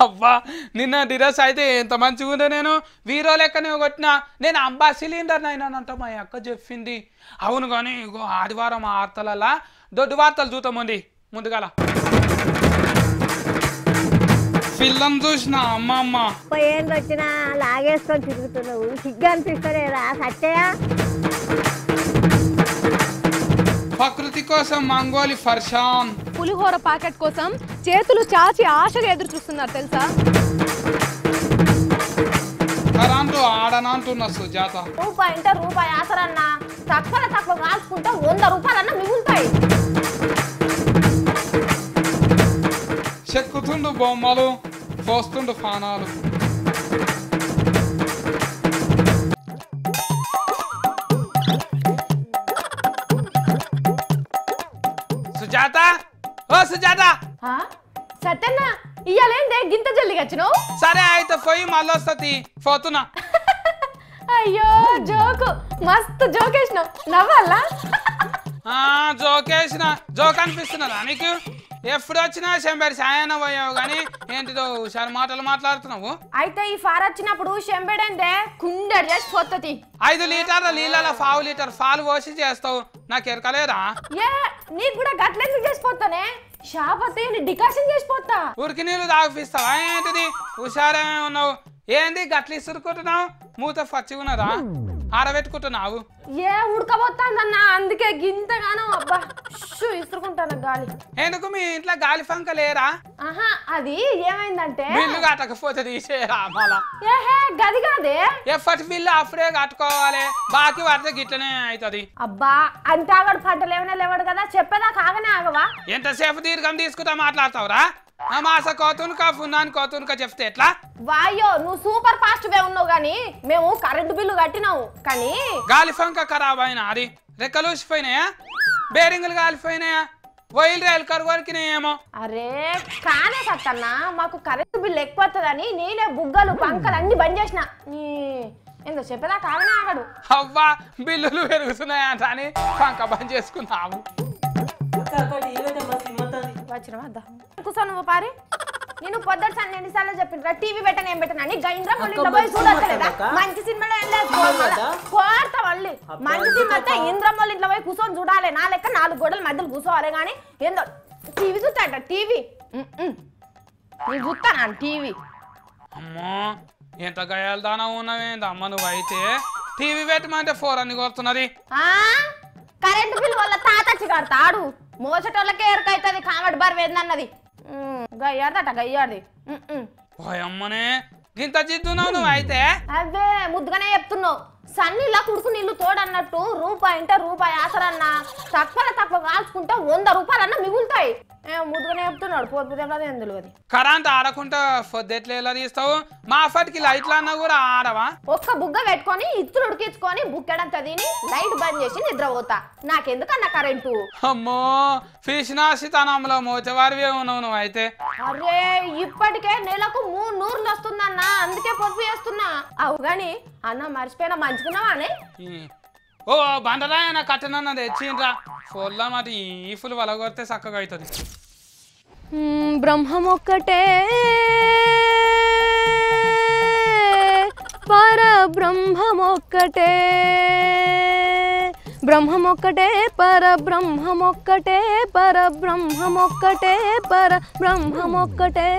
అబ్బా నిన్న డ్రెస్ అయితే ఎంత మంచిగా ఉందో నేను వీరో లెక్కనే కొట్టినా నేను అంబా సిలిండర్ అయినానంట మా అక్క చెప్పింది అవును కానీ ఇగో ఆదివారం వార్తలలా దొడ్డు వార్తలు చూద్దామండి ముందుగాల పిల్లం చూసిన అమ్మ ఏంటి వచ్చినా లాగేసుకొని తిరుగుతున్నావు సిగ్గు అనిపిస్తలేదా సత్యయా ప్రకృతి కోసం మంగోలి ఫర్షాన్ పులిహోర ప్యాకెట్ కోసం చేతులు చాచి ఆశగా ఎదురు చూస్తున్నారు తెలుసా కరెంటు ఆడనంటున్న సుజాత రూపాయి అంటే రూపాయి ఆసరన్నా తక్కువ కాల్చుకుంటే 100 రూపాయలన్నా మిగులుతాయి చెక్కుతుండు బొమ్మలు పోస్తుండు ఫానాలు సుజాత ఓ సుజాత సత్యన్న ఇయ్యాలేందే గింత జల్దిగా వచ్చినావు సరే అయితే పోయి మళ్ళీ వస్తుంది పోతున్నా అయ్యో జోకు మస్తు జోకేసినావు నవ్వాలా జోకేసిన జోక్ అనిపిస్తున్నదా నీకు ఎప్పుడు వచ్చినా చెంబేరి సాయన పోయావు కానీ ఏంటిదో హుషారు మాటలు మాట్లాడుతున్నావు అయితే ఈ ఫార్ వచ్చినప్పుడు చెంబేడంటే కుండెడు చేసి పోతుంది 5 లీటర్ల నీళ్ళ 1/2 లీటర్ పాలు పోసి చేస్తావు నాకు ఎరకలేదా ఏ నీకు కూడా గట్లెందుకు చేసిపోతానే షాపతి డికాషన్ చేసిపోతా ఉరికి నీళ్ళు తాగిపిస్తావా ఏంటిది హుషారే ఉన్నావు ఏంది గట్ల ఇసురుకుంటున్నావు మూత పచ్చి ఉన్నదా ఆరబెట్టుకుంటున్నావు ఏ ఉడకబోతాందన్నా అందుకే గింతగానో అబ్బా ఇసురుకుంటాను గాలి ఎందుకు మీ ఇంట్లో గాలి పంక లేరా ఆహా అది ఏమైందంటే బిల్లు కట్టకపోతే తీసేరా మళ్ళా ఏహే గది కాదే ఎప్పటి బిల్లు అప్పుడే కట్టుకోవాలి బాకీ పడితే గిట్లనే అవుతుంది అబ్బా అంత ఆగడు పంటలు ఏమైనా లేవాడు కదా చెప్పేదా కాగనే ఆగవా ఎంతసేపు దీర్ఘం తీసుకుంటా మాట్లాడతావురా మాస కోతునుక పున్నాను కోతునుక చెప్తే ఎట్లా వాయో నువ్వు సూపర్ ఫాస్ట్ వే ఉన్నావు గానీ మేము కరెంటు బిల్లు కట్టినావు కానీ గాలి పంక ఖరాబ్ అయినా అది రెక్కలు ఊసిపోయినాయా బేరింగులు కాలిపోయినాయా వైల్ రైలు కరువరికినాయేమో అరే కానే సత్తన్నా మాకు కరెంటు బిల్లు ఎక్కువ వస్తుందని నేనే బుగ్గలు పంకలు అన్ని బంద్ చేసిన నీ ఏందో చెప్పేదా కాగనే ఆగడు అవ్వా బిల్లులు పెరుగుతున్నాయంట అని పంక బంద్ చేసుకున్నావు వచ్చిన కూర్చో నువ్వు పారి నేను పొద్దుట సన్ని ఎన్నిసార్లు చెప్పిండ్రా టీవీ పెట్టను ఏం పెట్టను అని గైంద్రా మళ్ళీ ఇంట్లో పోయి చూడలేదా మంచి సినిమాలో ఏం లేదు కోరతా మళ్ళీ మంచి సినిమా అయితే ఇంద్రమ్మోళ్ళ ఇంట్లో పోయి కూర్చొని చూడాలి నా లెక్క 4 గోడల మధ్యలో కూర్చోవాలి కానీ ఏందో టీవీ చూస్తాట టీవీ నేను చూస్తానా టీవీ అమ్మో ఎంత గయాలు దానా ఉన్నావేంది అమ్మ నువ్వైతే టీవీ పెట్టమంటే 4 అని కొడుతున్నది కరెంటు బిల్ వల్ల తాతచ్చి కడతాడు మోసటోళ్ళకే ఎరకైతుంది కామెడీ బార్ వేదన్నది గయ్యాడదట గయ్యాడి అమ్మనే ఇంత జిద్దున్నావు నువ్వు అయితే అదే ముద్దుగానే చెప్తున్నావు సన్నీలా కుడుకు నీళ్ళు తోడన్నట్టు రూపాయి అంటే రూపాయి ఆసరన్నా తక్కువ కాల్చుకుంటే 100 రూపాయలన్నా మిగులుతాయి ముద్దుగానే చెప్తున్నాడు పోతే ఎందులో అది కరెంట్ ఆడకుండా పొద్దుట్లు ఎలా తీస్తావు మా అప్పటికి లైట్లు అన్నా కూడా ఆడవా ఒక్క బుగ్గ పెట్టుకొని ఇత్తులు ఉడికించుకొని బుక్కెడంతా తిని లైట్ బంద్ చేసి నిద్రపోతా నాకెందుకన్నా కరెంటు అమ్మో ఫీషినాశితనంలో మోతవారివే ఉన్నావు నువ్వు అయితే అరే ఇప్పటికే నెలకు 3 నూర్లు వస్తుందన్నా అందుకే పొదుపు చేస్తున్నా అవు గాని అన్న మర్చిపోయినా మంచుకున్నావా అని ఓ బండరాయన కట్టనన్నది తెచ్చిండ్రా ఫోన్లో మరి ఈ ఫుల్ వలగొడితే చక్కగా అవుతుంది బ్రహ్మమొక్కటే పరబ్రహ్మమొక్కటే బ్రహ్మమొక్కటే పరబ్రహ్మమొక్కటే పరబ్రహ్మమొక్కటే పరబ్రహ్మమొక్కటే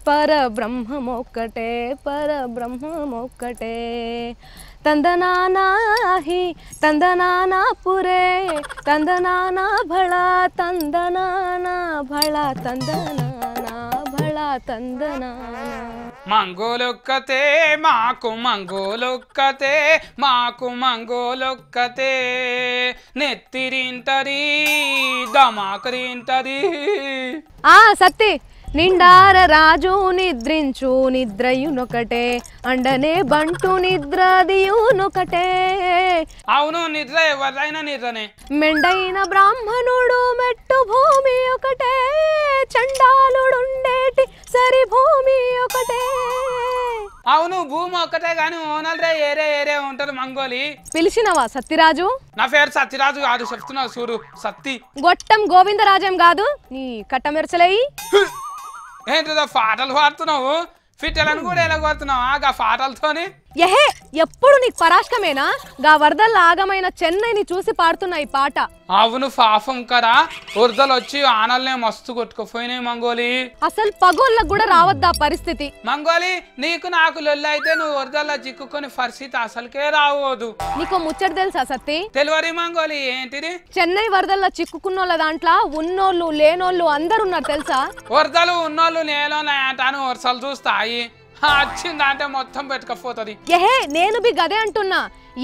పరబ్రహ్మమొక్కటే పరబ్రహ్మమొక్కటే తందనానాహి తందనానా పురే తందనానా భళా తందనానా భళా తందనానా భళా తందనానా మంగోలొక్కతే మాకు మంగోలొక్కతే మాకు మంగోలొక్కతే నెత్తిరింటది దమాకరింటది సత్తి నిండార రాజు నిద్రించు నిద్రయునొకటే అండనే బంటు నిద్రదియునొకటే అవును నిద్ర ఎవరైనా నిద్రనే మెండైన బ్రాహ్మణుడు మెట్టు భూమి ఒకటే చండాలుడుండేటి సరి భూమి ఒకటే అవును భూమి ఒక్కటే గాని ఓనల్రే ఏరే ఏరే ఉంటారు మంగోలి పిలిచినవా సత్తిరాజు నా పేరు సత్యరాజు కాదు చెప్తున్నావు చూడు సత్తి గొట్టం గోవిందరాజం కాదు నీ కట్టమెరచలేయి ఏంటిదో పాటలు పాడుతున్నావు ఫిట్టెలను కూడా ఎలా కొడుతున్నావు ఆ పాటలతోని ఎహే ఎప్పుడు నీకు పరాష్కమేనా గా వరదల్లో ఆగమైన చెన్నైని చూసి పాడుతున్న ఈ పాట అవును పాపం కదా వరదలు వచ్చి ఆనల్నే మస్తు కొట్టుకుపోయినాయి మంగోలి అసలు పగోళ్ళకు కూడా రావద్దా పరిస్థితి మంగోలి నీకు నాకు లొల్లి అయితే నువ్వు వరదల్లో చిక్కుకొని పరిస్థితి అసలుకే రావద్దు నీకు ముచ్చట తెలుసా సత్తి తెలివరి మంగోలి ఏంటిది చెన్నై వరదల్లో చిక్కుకున్నోళ్ళ దాంట్లో ఉన్నోళ్ళు లేనోళ్ళు అందరు ఉన్నారు తెలుసా వరదలు ఉన్నోళ్ళు నేలోనే అంటాను వరుసలు చూస్తాయి వచ్చిందంటే మొత్తం పెట్టుకపోతుంది ఎహే నేను బి గదే అంటున్నా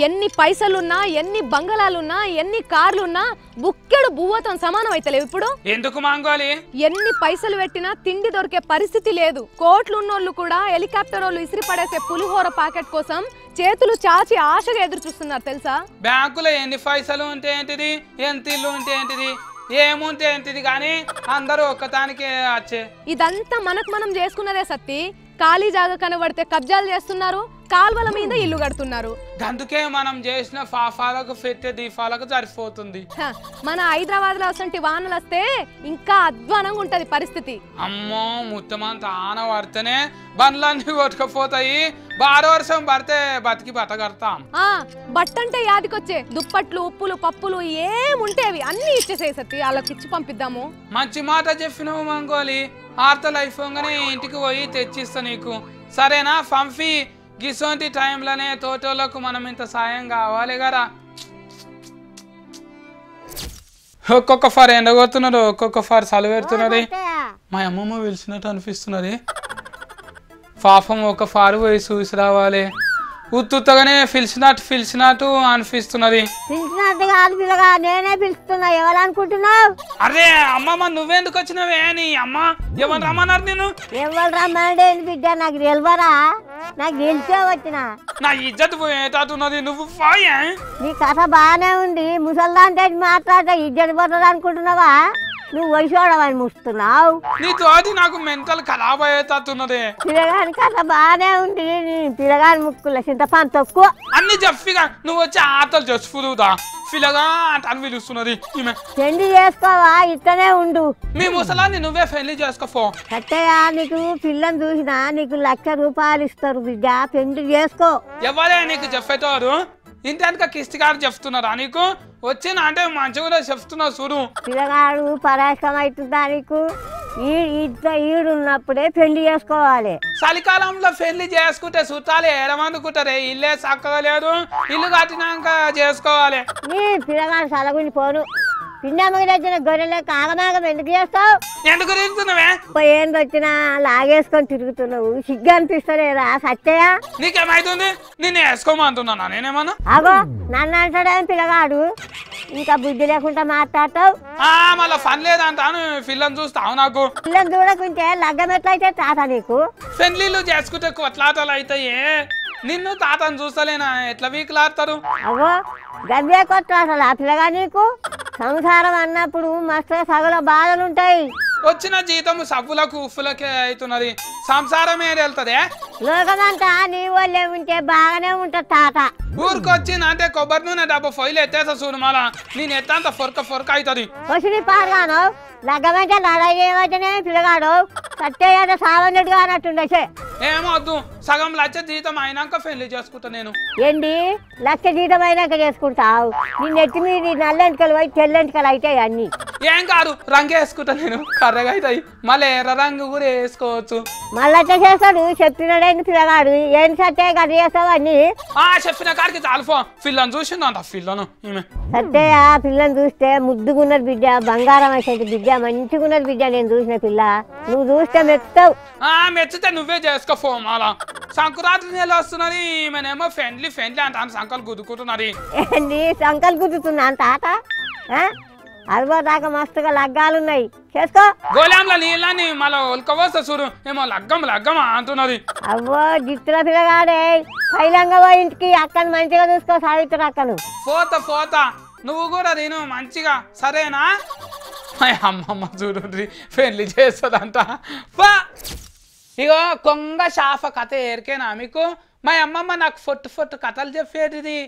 ఎన్ని పైసలున్నా ఎన్ని బంగళాలున్నా ఎన్ని కార్లున్నా బుక్కెడు బువ్వతో సమానం అయితలేవు ఇప్పుడు ఎందుకు మంగోలి ఎన్ని పైసలు పెట్టినా తిండి దొరికే పరిస్థితి లేదు కోట్లు ఉన్నోళ్ళు కూడా హెలికాప్టర్ వాళ్ళు ఇసిరి పడేసే పులిహోర ప్యాకెట్ కోసం చేతులు చాచి ఆశగా ఎదురు చూస్తున్నారు తెలుసా బ్యాంకులో ఎన్ని పైసలు ఉంటే ఏంటిది ఎంత ఇల్లు ఉంటే ఏంటిది ఏముంటే ఏంటిది కానీ అందరూ ఒక్కదానికే వచ్చే ఇదంతా మనకు మనం చేసుకున్నదే సత్తి ఖాళీ జాగా కనబడితే కబ్జాలు చేస్తున్నారు కాల్వల మీద ఇల్లు కడుతున్నారు అందుకే మనం చేసిన ఫాఫాలకు పెట్టే దీపాలకు సరిపోతుంది మన హైదరాబాద్ లో అసంటి వానలు వస్తే ఇంకా అధ్వానంగా ఉంటది పరిస్థితి అమ్మో ముత్తమంత ఆన పడితేనే బండ్లన్నీ కొట్టుకుపోతాయి బారు వర్షం పడితే బతికి బతకడతాం బట్టంటే యాదికొచ్చే దుప్పట్లు ఉప్పులు పప్పులు ఏముంటేవి అన్ని ఇచ్చేసేయి సత్తి వాళ్ళకి ఇచ్చి పంపిద్దాము మంచి మాట చెప్పినావు మంగోలి ఆర్తలు అయిపోగానే ఇంటికి పోయి తెచ్చిస్తా నీకు సరేనా పంపి గిసోంటి టైంలోనే తోటోళ్ళకు మనం ఇంత సాయం కావాలి కదా ఒక్కొక్క ఫార్ ఎండగొడుతున్నారు ఒక్కొక్క ఫార్ చలి పెడుతున్నది మా అమ్మమ్మ పిలిచినట్టు అనిపిస్తున్నది పాపం ఒక ఫారు పోయి చూసి రావాలి ఉత్తుగానే పిలిచినట్టు అనిపిస్తున్నది పిలిచినట్టు కాదు పిల్లగా నేనే పిలుస్తున్నా ఎవరు అనుకుంటున్నావు అరే అమ్మమ్మ నువ్వెందుకు వచ్చినవే నీ అమ్మ ఎవరు రమ్మన్నారు నేను ఎవరు రమ్మంటే బిడ్డ నాకు తెలియరా నాకు తెలిసే వచ్చిన నా ఇజ్జత్ పోయేటట్టున్నది నువ్వు పోయే నీ కథ బాగానే ఉంది ముసల్దాంటే మాట్లాడితే ఇజ్జత్ పోతుంది అనుకుంటున్నావా నువ్వు వయసోడవని ముస్తున్నావు నీతోటి నాకు మెంటల్ ఖరాబ్ అయ్యేటట్టున్నది పిల్లగాని కథ బాగానే ఉంది నీ పిల్లగాని ముక్కుల చింతపండు తక్కువ అన్ని చెప్పిగా నువ్వు వచ్చి ఆటలు చచ్చిపోదా పిల్లగా అని పిలుస్తున్నది ఈమె పెళ్లి చేసుకోవా ఇట్లనే ఉండు మీ ముసలాన్ని నువ్వే పెళ్లి చేసుకోపో కట్టయ్యా నీకు పిల్లని చూసినా నీకు 1,00,000 రూపాయలు ఇస్తారు బిడ్డ పెళ్లి చేసుకో ఎవరే నీకు చెప్పేటోరు ఇంతక కిస్తి గారు చెప్తున్నారా నీకు వచ్చిన అంటే మంచిగా చెప్తున్నా చూడు పిల్లగాడు పరాశకం అవుతుందా నీకు ఈడున్నప్పుడే పెళ్లి చేసుకోవాలి చలికాలంలో పెళ్లి చేసుకుంటే చుట్టాలు ఏడమందుకుంటారే ఇల్లే చక్కగా లేదు ఇల్లు కట్టినాక చేసుకోవాలి నీ పిల్లగాడు సలగుని పోను పిండమ్మకి తెచ్చిన గొర్రెలే కాగమాగం ఎందుకు చేస్తావు ఎందుకు తిరుగుతున్నావే ఏంది వచ్చినా లాగేసుకొని తిరుగుతున్నావు సిగ్గు అనిపిస్తలేదా సత్యయా నీకేమైతుంది నిన్ను వేసుకోమంటున్నానా నేనేమన్నా అగో నన్ను అంటాడేం పిల్లగాడు ఇంకా బుద్ధి లేకుండా మాట్లాడతావు మళ్ళా పని లేదంటాను పిల్లని చూస్తావు నాకు పిల్లని చూడకుంటే లగ్గం ఎట్లయితే తాత నీకు పెళ్లిళ్ళు చేసుకుంటే కొట్లాటలు అవుతాయే నిన్ను తాతను చూస్తలేనా ఎట్లా వీకులాడతారు అగో గవ్వే కొట్ట అసలు ఆ పిల్లగా నీకు సంసారం అన్నప్పుడు మస్తు సగల బాధలుంటాయి వచ్చిన జీతం సబ్బులకు ఉప్పులకే అవుతున్నది సంసారం ఏది వెళ్తదే లోకమంతా నీ వాళ్ళే ఉంటే బాగానే ఉంటది తాత ఊరికొచ్చింది అంటే కొబ్బరి నూనె డబ్బా ఫైల్ ఎత్తేసా చూడు మళ్ళా నేను ఎత్తంత ఫొరక అవుతుంది వచ్చిన పాడుగాను లగ్గమంటే లడాయి ఏమైతేనే పిల్లగాడు సత్యయ్య సావన్నట్టుగా అన్నట్టుండే ఏమో వద్దు సగం లచ్చ జీతం అయినాక పెళ్లి చేసుకుంటా నేను ఏంటి 1,00,000 జీతం అయినాక చేసుకుంటావు నీ నెత్తి మీద నల్లెంటికలు పోయి తెల్లెంటికలు అవుతాయి అన్ని ఏం కాదు రంగు వేసుకుంటా నేను కర్రగా అవుతాయి మళ్ళీ ఎర్ర రంగు కూడా వేసుకోవచ్చు మళ్ళీ అట్లా చేస్తాడు చెప్పినాడేంటి పిల్లగాడు ఏం సత్యయ్య కథ చేస్తావు అన్ని చెప్పిన కాడికి చాలుపో పిల్లని చూసిందంట పిల్లను ఈమె సత్యయ్య పిల్లని చూస్తే ముద్దుగున్నది బిడ్డ బంగారం అయితే బిడ్డ మంచిగున్నది బిడ్డ నేను చూసిన పిల్ల నువ్వు చూస్తే మెచ్చుతావు మెచ్చితే నువ్వే చేసుకోపో మాలా సంక్రాంతి నెల వస్తున్నది ఈమెనేమో ఫ్రెండ్లీ అంటాను సంకలు గుద్దుకుంటున్నది ఏంటి సంకలు గుద్దుతున్నా తాత అదిగో దాకా మస్తుగా లగ్గాలున్నాయి చేసుకో గోళంలో నీళ్ళని మళ్ళీ ఒలకవస్తా చూడు ఏమో లగ్గం అంటున్నది అవ్వో జిత్తుల పిల్లగాడే కైలంగా పోయి ఇంటికి అక్కని మంచిగా చూసుకో సావిత్రి అక్కను పోతా నువ్వు కూడా నేను మంచిగా సరేనా అమ్మమ్మ చూడు పెళ్లి చేస్తుందంట ఇగో కొంగ షాఫ కథ ఏరికేనా మీకు మా అమ్మమ్మ నాకు ఫొట్టు కథలు చెప్పేది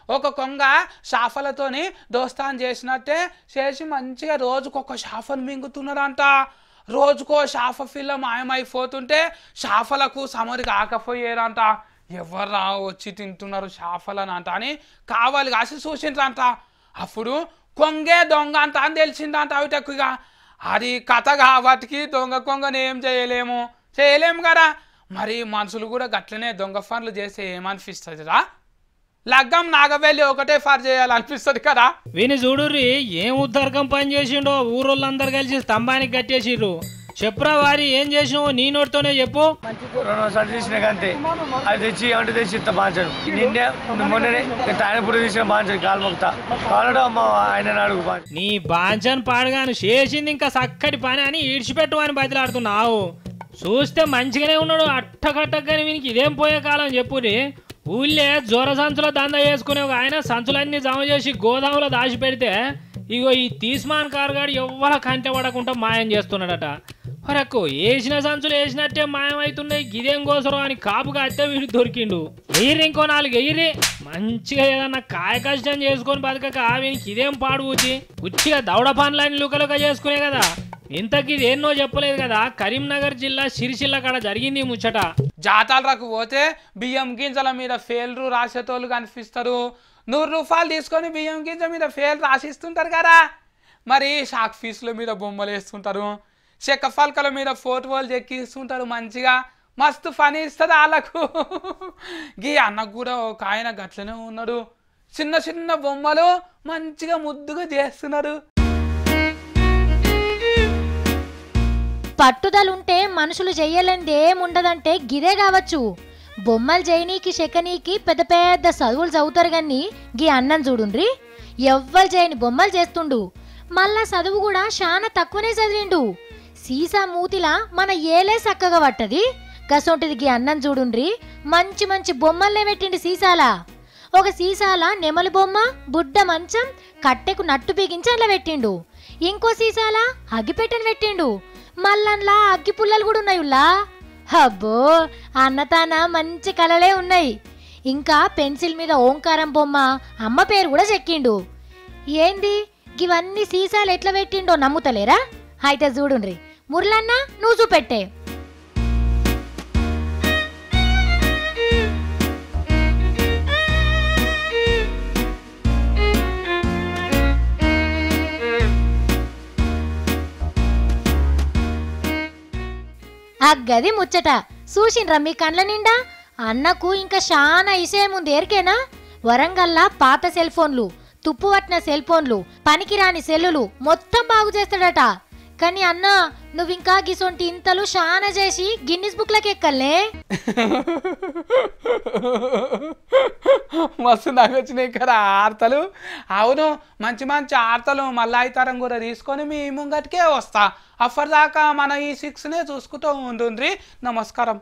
ఒక కొంగ షాఫలతోని దోస్తాన్ చేసినట్టే చేసి మంచిగా రోజుకొక షాఫను మింగుతున్నాడంట రోజుకో షాఫ పిల్ల మాయమైపోతుంటే షాఫలకు సమరి కాకపోయేరంట. ఎవర్రా వచ్చి తింటున్నారు షాఫలని అంట అని కావాలి కాసి చూసిండ్రంట. అప్పుడు కొంగే దొంగ అంట అని తెలిసిందంట. అవిటెక్కుగా అది కథ కాబట్టి దొంగని ఏం చేయలేము కదా. మరి మనుషులు కూడా గట్లనే దొంగ పనులు చేస్తే ఏమనిపిస్తుందిరా? లగ్గం నాగవెల్లి ఒకటే ఫర్ చేయాలనిపిస్తుంది కదా. విని చూడుర్రి ఏం ఉద్దరకం పని చేసిండో. ఊరోళ్ళందరూ కలిసి స్తంభానికి కట్టేసిర్రు. చెప్పురా వారి ఏం చేసినావు నీ నోటితోనే చెప్పు. రెండోసారి తీసిన కంటే అది తెచ్చి ఏమంటే తెచ్చి ఇంత బాంచాడు. నిన్నే మొన్ననే తాయనపూర్ తీసిన బాంచాడు కాలు మొక్తా కాలడం అమ్మ ఆయన అడుగు. నీ బాంచన్ పాడుగాను చేసింది ఇంకా చక్కటి పని అని ఈడ్చిపెట్టు అని బతిలాడుతున్నావు. చూస్తే మంచిగానే ఉన్నాడు అట్టకట్టగానే వీనికి ఇదేం పోయే కాలం చెప్పుని. ఊళ్ళే జ్వర సంచుల దంద చేసుకునే ఒక ఆయన సంచులన్నీ జమ చేసి గోదాములో దాచి పెడితే ఇగో ఈ తీస్మాన్ కారుగాడు ఎవ్వర కంటె పడకుండా మాయం చేస్తున్నాడట. వరకు వేసిన సంచులు వేసినట్టే మాయమవుతున్నాయి. గిదేం కోసరం అని కాపుగా అత్తే వీడు దొరికిండు. ఎయిరి ఇంకో 4 ఎయిరి మంచిగా ఏదన్నా కాయ కష్టం చేసుకొని బతకక వీనికి ఇదేం పాడుబూచి ఉచ్చిగా దౌడ పనులని లుకలుక చేసుకునే కదా. ఇంతకి ఇది ఎన్నో చెప్పలేదు కదా. కరీంనగర్ జిల్లా సిరిసిల్ల కాడ జరిగింది ముచ్చట. జాతరకు పోతే బియ్యం గింజల మీద ఫెయిల్రు రాసేటోళ్ళు కనిపిస్తారు. 100 రూపాయలు తీసుకొని బియ్యం గింజ మీద ఫెయిల్ రాసిస్తుంటారు కదా. మరి షాక్ ఫీసుల మీద బొమ్మలు వేస్తుంటారు. చెక్క ఫల్కల మీద ఫోటోలు చెక్కిస్తుంటారు. మంచిగా మస్తు పని ఇస్తుంది వాళ్ళకు. గీ అన్నకు కూడా ఒక ఆయన గట్లనే ఉన్నాడు. చిన్న బొమ్మలు మంచిగా ముద్దుగా చేస్తున్నారు. పట్టుదలుంటే మనుషులు చెయ్యలేనిది ఏముండదంటే గిదే కావచ్చు. బొమ్మలు చేయనీకి చెక్కనీకి పెద్ద పెద్ద చదువులు చదువుతారు గాని గీ అన్నం చూడుండ్రి ఎవ్వరు చేయని బొమ్మలు చేస్తుండు. మళ్ళా చదువు కూడా చాలా తక్కువనే చదివిండు. సీసా మూతిలా మన ఏలే చక్కగా పట్టది. గసొంటిది గీ అన్నం చూడుండ్రి మంచి బొమ్మల్నే పెట్టిండు సీసాలా. ఒక సీసాల నెమలి బొమ్మ, బుడ్డ మంచం, కట్టెకు నట్టు బిగించి అలా పెట్టిండు. ఇంకో సీసాల అగ్గిపెట్టెను పెట్టిండు. మళ్ళన్లా అగ్గి పుల్లలు కూడా ఉన్నాయుల్లా. అబ్బో అన్నతాన మంచి కలలే ఉన్నాయి. ఇంకా పెన్సిల్ మీద ఓంకారం బొమ్మ, అమ్మ పేరు కూడా చెక్కిండు. ఏంది ఇవన్నీ సీసాలు ఎట్లా పెట్టిండో నమ్ముతలేరా? అయితే చూడుండ్రి. మురళన్న నువ్వు చూపెట్టే. అగ్గది ముచ్చట చూసిండ్రా మీ కండ్ల నిండా. అన్నకు ఇంకా చాలా ఇసేం ఉంది ఎరికేనా? వరంగల్లా పాత సెల్ ఫోన్లు, తుప్పు పట్టిన సెల్ ఫోన్లు, పనికిరాని సెల్లులు మొత్తం బాగు చేస్తాడట. కానీ అన్న నువ్వింకా గిసొంటి ఇంతలు చాలా చేసి గిన్నిస్ బుక్లకి ఎక్కలే. మస్తు నగొచ్చినాయి కదా ఆర్తలు. అవును మంచి ఆర్తలు మళ్ళీ అయితారం కూడా తీసుకొని మీ ముంగటికే వస్తా. అప్పటిదాకా మన ఈ 6నే చూసుకుంటూ ఉంటుంది. నమస్కారం.